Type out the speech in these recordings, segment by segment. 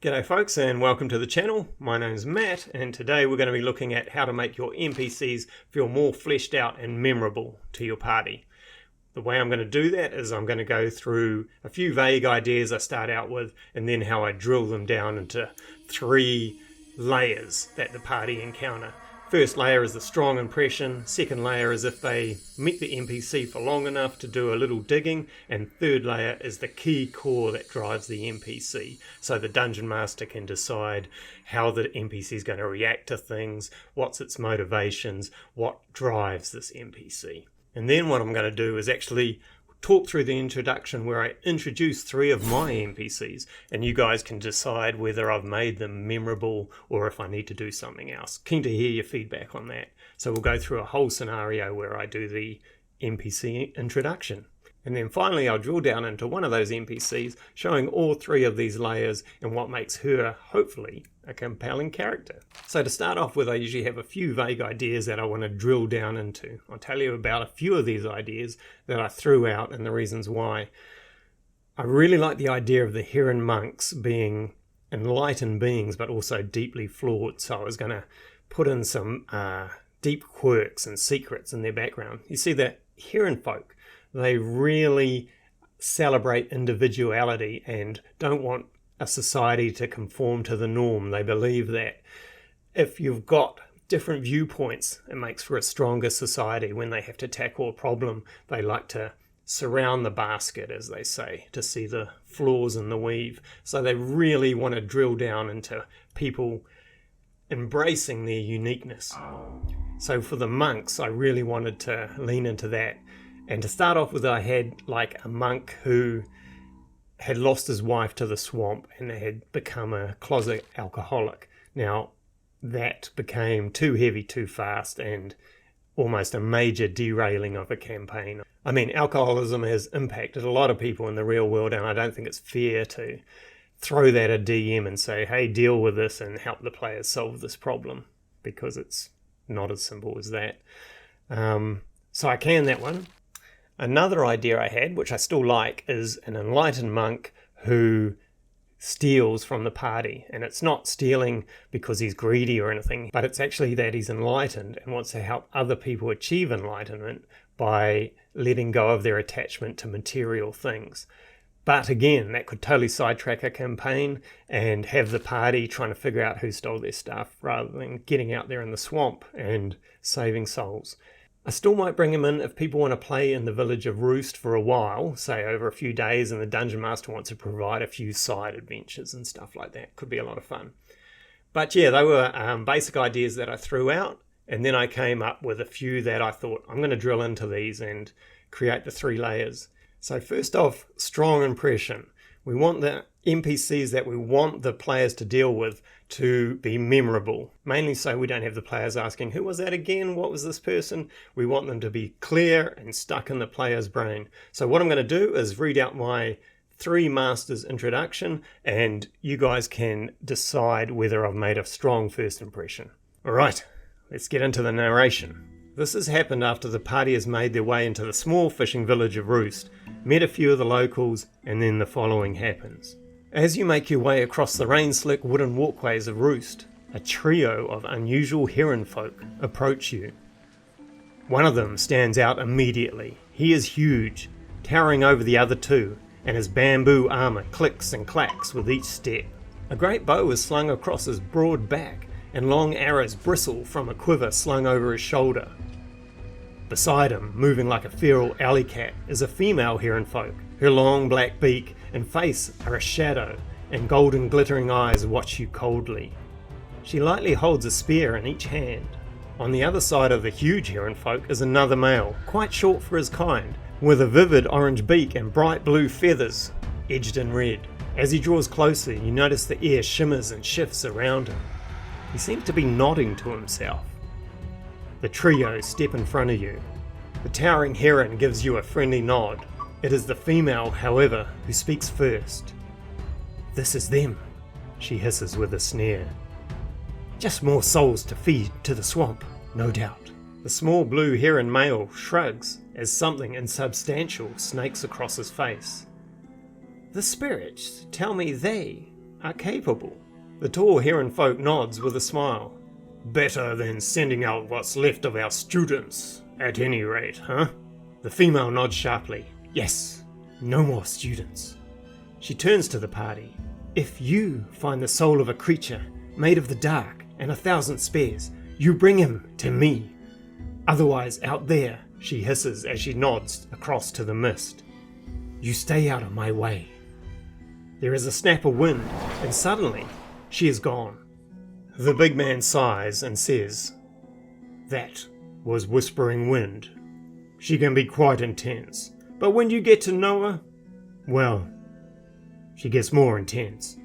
G'day folks and welcome to the channel. My name's Matt and today we're going to be looking at how to make your NPCs feel more fleshed out and memorable to your party. The way I'm going to do that is I'm going to go through a few vague ideas I start out with and then how I drill them down into 3 layers that the party encounter. First layer is the strong impression, second layer is if they meet the NPC for long enough to do a little digging, and third layer is the key core that drives the NPC. So the Dungeon Master can decide how the NPC is going to react to things, what's its motivations, what drives this NPC. And then what I'm going to do is actually talk through the introduction where I introduce 3 of my NPCs and you guys can decide whether I've made them memorable or if I need to do something else. Keen to hear your feedback on that. So we'll go through a whole scenario where I do the NPC introduction. And then finally I'll drill down into one of those NPCs showing all 3 of these layers and what makes her, hopefully, a compelling character. So to start off with, I usually have a few vague ideas that I want to drill down into. I'll tell you about a few of these ideas that I threw out and the reasons why. I really like the idea of the Heron monks being enlightened beings but also deeply flawed, so I was going to put in some deep quirks and secrets in their background. You see that Heron folk, they really celebrate individuality and don't want a society to conform to the norm. They believe that if you've got different viewpoints, it makes for a stronger society. When they have to tackle a problem, they like to surround the basket, as they say, to see the flaws in the weave. So they really want to drill down into people embracing their uniqueness. So for the monks, I really wanted to lean into that. And to start off with, I had like a monk who had lost his wife to the swamp and had become a closet alcoholic. Now, that became too heavy too fast and almost a major derailing of a campaign. I mean, alcoholism has impacted a lot of people in the real world, and I don't think it's fair to throw that at DM and say, hey, deal with this and help the players solve this problem, because it's not as simple as that. So I canned that one. Another idea I had, which I still like, is an enlightened monk who steals from the party. And it's not stealing because he's greedy or anything, but it's actually that he's enlightened and wants to help other people achieve enlightenment by letting go of their attachment to material things. But again, that could totally sidetrack a campaign and have the party trying to figure out who stole their stuff rather than getting out there in the swamp and saving souls. I still might bring him in if people want to play in the village of Roost for a while, say over a few days, and the Dungeon Master wants to provide a few side adventures and stuff like that. Could be a lot of fun. But yeah, they were basic ideas that I threw out, and then I came up with a few that I thought, I'm going to drill into these and create the 3 layers. So first off, strong impression. We want the NPCs that we want the players to deal with to be memorable, mainly so we don't have the players asking, who was that again? What was this person? We want them to be clear and stuck in the player's brain. So what I'm going to do is read out my 3 masters introduction and you guys can decide whether I've made a strong first impression. All right, let's get into the narration. This has happened after the party has made their way into the small fishing village of Roost, met a few of the locals, and then the following happens. As you make your way across the rain-slick wooden walkways of Roost, a trio of unusual heron folk approach you. One of them stands out immediately. He is huge, towering over the other 2, and his bamboo armour clicks and clacks with each step. A great bow is slung across his broad back, and long arrows bristle from a quiver slung over his shoulder. Beside him, moving like a feral alley cat, is a female heron folk. Her long black beak and face are a shadow, and golden glittering eyes watch you coldly. She lightly holds a spear in each hand. On the other side of the huge heron folk is another male, quite short for his kind, with a vivid orange beak and bright blue feathers, edged in red. As he draws closer, you notice the air shimmers and shifts around him. He seems to be nodding to himself. The trio step in front of you. The towering heron gives you a friendly nod. It is the female, however, who speaks first. "This is them," she hisses with a sneer. "Just more souls to feed to the swamp, no doubt." The small blue heron male shrugs as something insubstantial snakes across his face. "The spirits tell me they are capable. The tall heron folk nods with a smile. Better than sending out what's left of our students, at any rate, huh? The female nods sharply. Yes, no more students. She turns to the party. If you find the soul of a creature made of the dark and 1,000 spares, you bring him to me. Otherwise, out there, she hisses as she nods across to the mist. You stay out of my way. There is a snap of wind, and suddenly, she is gone. The big man sighs and says, That was Whispering Wind. She can be quite intense, but when you get to know her, well, she gets more intense.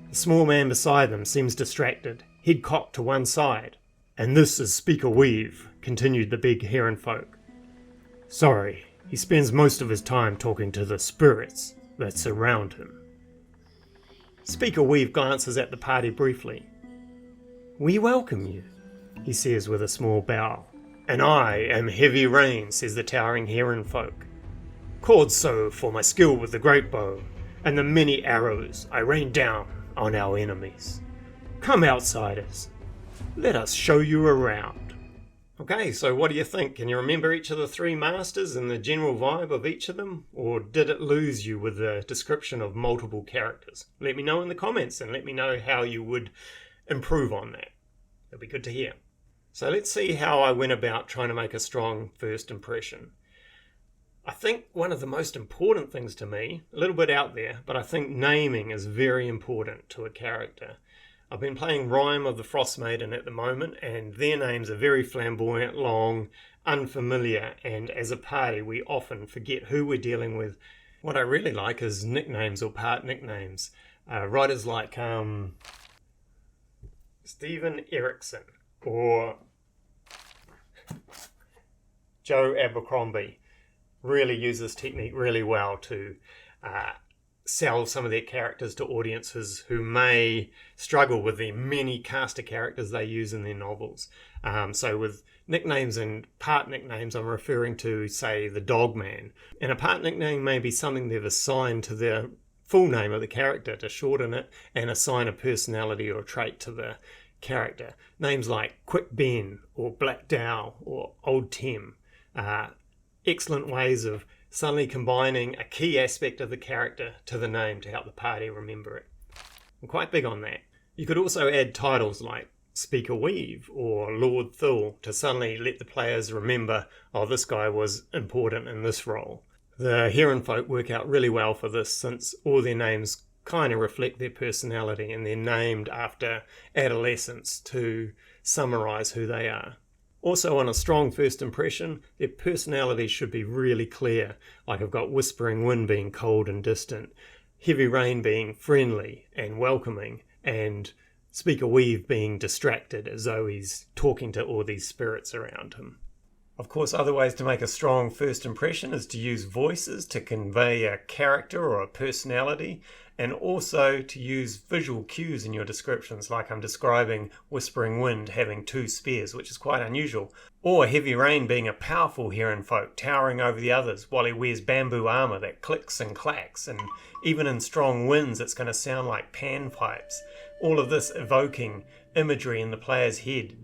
The small man beside them seems distracted, head cocked to one side. And this is Speaker Weave, continued the big heron folk. Sorry, he spends most of his time talking to the spirits that surround him. Speaker Weave glances at the party briefly. We welcome you, he says with a small bow. And I am Heavy Rain, says the towering heron folk. Called so for my skill with the great bow, and the many arrows I rain down on our enemies. Come, outsiders, let us show you around. Okay, so what do you think? Can you remember each of the three masters and the general vibe of each of them? Or did it lose you with the description of multiple characters? Let me know in the comments and let me know how you would improve on that. It'll be good to hear. So let's see how I went about trying to make a strong first impression. I think one of the most important things to me, a little bit out there, but I think naming is very important to a character. I've been playing Rime of the Frost Maiden at the moment, and their names are very flamboyant, long, unfamiliar, and as a party we often forget who we're dealing with. What I really like is nicknames or part nicknames. Writers like Stephen Erickson or Joe Abercrombie really use this technique really well to sell some of their characters to audiences who may struggle with the many caster characters they use in their novels. So with nicknames and part nicknames, I'm referring to, say, the Dogman. And a part nickname may be something they've assigned to the full name of the character to shorten it and assign a personality or trait to the character. Names like Quick Ben or Black Dow or Old Tim are excellent ways of suddenly combining a key aspect of the character to the name to help the party remember it. I'm quite big on that. You could also add titles like Speaker Weave or Lord Thul to suddenly let the players remember, oh, this guy was important in this role. The Heron folk work out really well for this since all their names kind of reflect their personality and they're named after adolescents to summarise who they are. Also, on a strong first impression, their personalities should be really clear, like I've got Whispering Wind being cold and distant, Heavy Rain being friendly and welcoming, and Speaker Weave being distracted as though he's talking to all these spirits around him. Of course, other ways to make a strong first impression is to use voices to convey a character or a personality, and also to use visual cues in your descriptions, like I'm describing Whispering Wind having 2 spears, which is quite unusual, or Heavy Rain being a powerful heron folk towering over the others while he wears bamboo armour that clicks and clacks, and even in strong winds it's going to sound like panpipes. All of this evoking imagery in the player's head.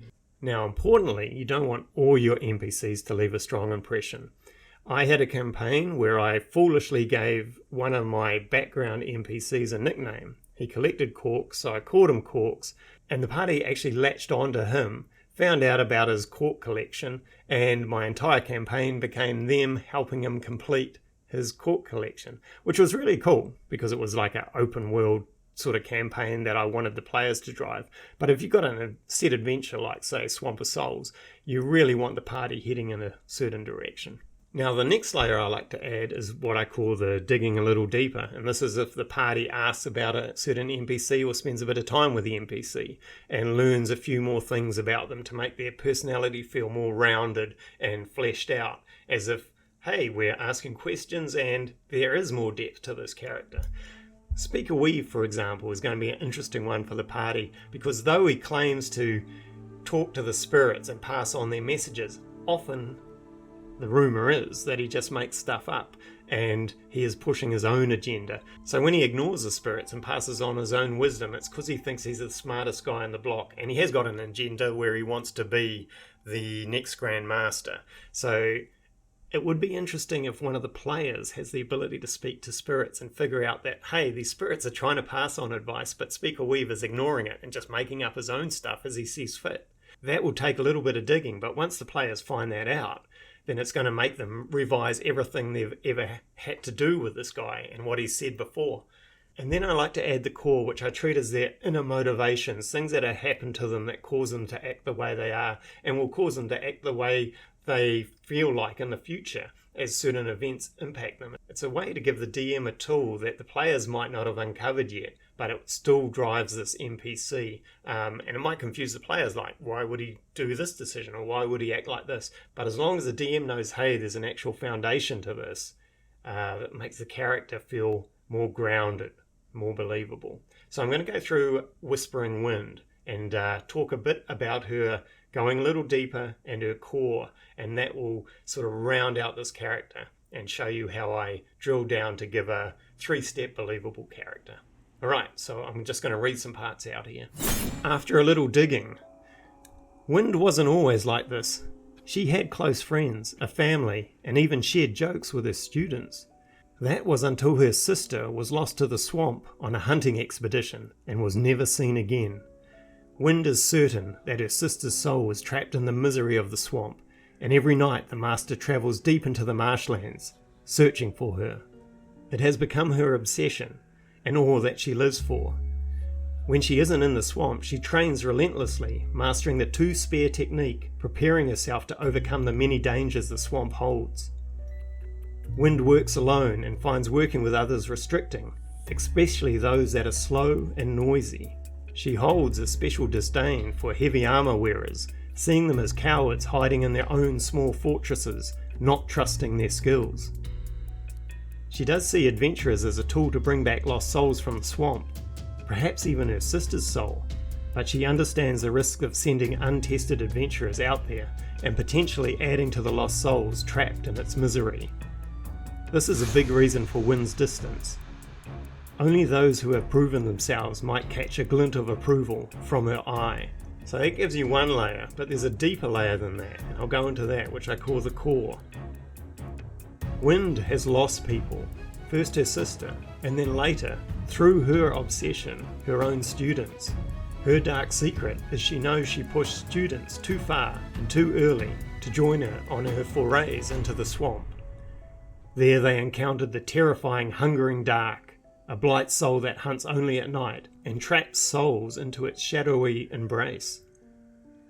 Now, importantly, you don't want all your NPCs to leave a strong impression. I had a campaign where I foolishly gave one of my background NPCs a nickname. He collected corks, so I called him Corks, and the party actually latched onto him, found out about his cork collection, and my entire campaign became them helping him complete his cork collection, which was really cool because it was like an open world sort of campaign that I wanted the players to drive. But if you've got a set adventure like, say, Swamp of Souls, you really want the party heading in a certain direction. Now, the next layer I like to add is what I call the digging a little deeper, and this is if the party asks about a certain NPC or spends a bit of time with the NPC and learns a few more things about them to make their personality feel more rounded and fleshed out, as if, hey, we're asking questions and there is more depth to this character. Speaker Weave, for example, is going to be an interesting one for the party because though he claims to talk to the spirits and pass on their messages, often The rumour is that he just makes stuff up and he is pushing his own agenda. So when he ignores the spirits and passes on his own wisdom, it's because he thinks he's the smartest guy in the block, and he has got an agenda where he wants to be the next Grand Master. So it would be interesting if one of the players has the ability to speak to spirits and figure out that, hey, these spirits are trying to pass on advice, but Speaker Weaver's ignoring it and just making up his own stuff as he sees fit. That will take a little bit of digging, but once the players find that out, then it's going to make them revise everything they've ever had to do with this guy and what he's said before. And then I like to add the core, which I treat as their inner motivations, things that have happened to them that cause them to act the way they are and will cause them to act the way they feel like in the future as certain events impact them. It's a way to give the DM a tool that the players might not have uncovered yet, but it still drives this NPC. And it might confuse the players, like, why would he do this decision, or why would he act like this? But as long as the DM knows, hey, there's an actual foundation to this, it makes the character feel more grounded, more believable. So I'm going to go through Whispering Wind and talk a bit about her going a little deeper and her core, and that will sort of round out this character and show you how I drill down to give a 3-step believable character. Alright, so I'm just going to read some parts out here. After a little digging, Wind wasn't always like this. She had close friends, a family, and even shared jokes with her students. That was until her sister was lost to the swamp on a hunting expedition and was never seen again. Wind is certain that her sister's soul was trapped in the misery of the swamp, and every night the master travels deep into the marshlands, searching for her. It has become her obsession, and all that she lives for. When she isn't in the swamp, she trains relentlessly, mastering the 2-spear technique, preparing herself to overcome the many dangers the swamp holds. Wind works alone and finds working with others restricting, especially those that are slow and noisy. She holds a special disdain for heavy armor wearers, seeing them as cowards hiding in their own small fortresses, not trusting their skills. She does see adventurers as a tool to bring back lost souls from the swamp, perhaps even her sister's soul, but she understands the risk of sending untested adventurers out there and potentially adding to the lost souls trapped in its misery. This is a big reason for Wind's distance. Only those who have proven themselves might catch a glint of approval from her eye. So that gives you one layer, but there's a deeper layer than that, and I'll go into that, which I call the core. Wind has lost people, first her sister, and then later, through her obsession, her own students. Her dark secret is she knows she pushed students too far and too early to join her on her forays into the swamp. There they encountered the terrifying Hungering Dark, a blight soul that hunts only at night and traps souls into its shadowy embrace.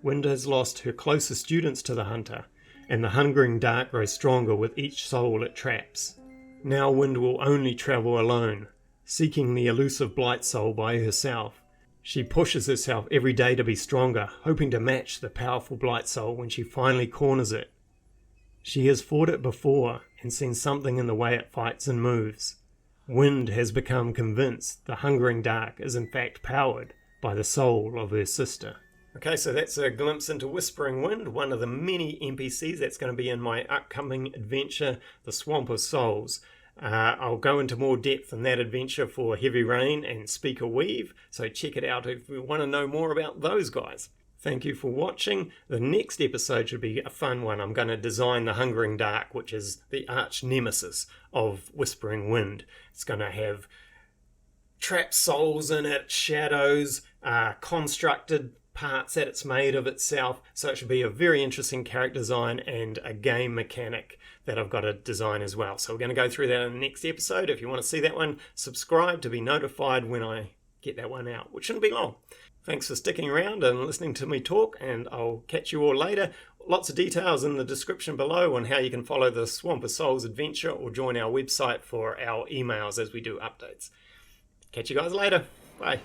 Wind has lost her closest students to the hunter, and the Hungering Dark grows stronger with each soul it traps. Now Wind will only travel alone, seeking the elusive blight soul by herself. She pushes herself every day to be stronger, hoping to match the powerful blight soul when she finally corners it. She has fought it before and seen something in the way it fights and moves. Wind has become convinced the Hungering Dark is in fact powered by the soul of her sister. Okay, so that's a glimpse into Whispering Wind, one of the many NPCs that's going to be in my upcoming adventure, The Swamp of Souls. I'll go into more depth in that adventure for Heavy Rain and Speaker Weave, so check it out if you want to know more about those guys. Thank you for watching. The next episode should be a fun one. I'm going to design the Hungering Dark, which is the arch nemesis of Whispering Wind. It's going to have trapped souls in it, shadows, constructed parts that it's made of itself. So it should be a very interesting character design and a game mechanic that I've got to design as well. So we're going to go through that in the next episode. If you want to see that one, subscribe to be notified when I get that one out, which shouldn't be long. Thanks for sticking around and listening to me talk, and I'll catch you all later. Lots of details in the description below on how you can follow the Swamp of Souls adventure or join our website for our emails as we do updates. Catch you guys later. Bye.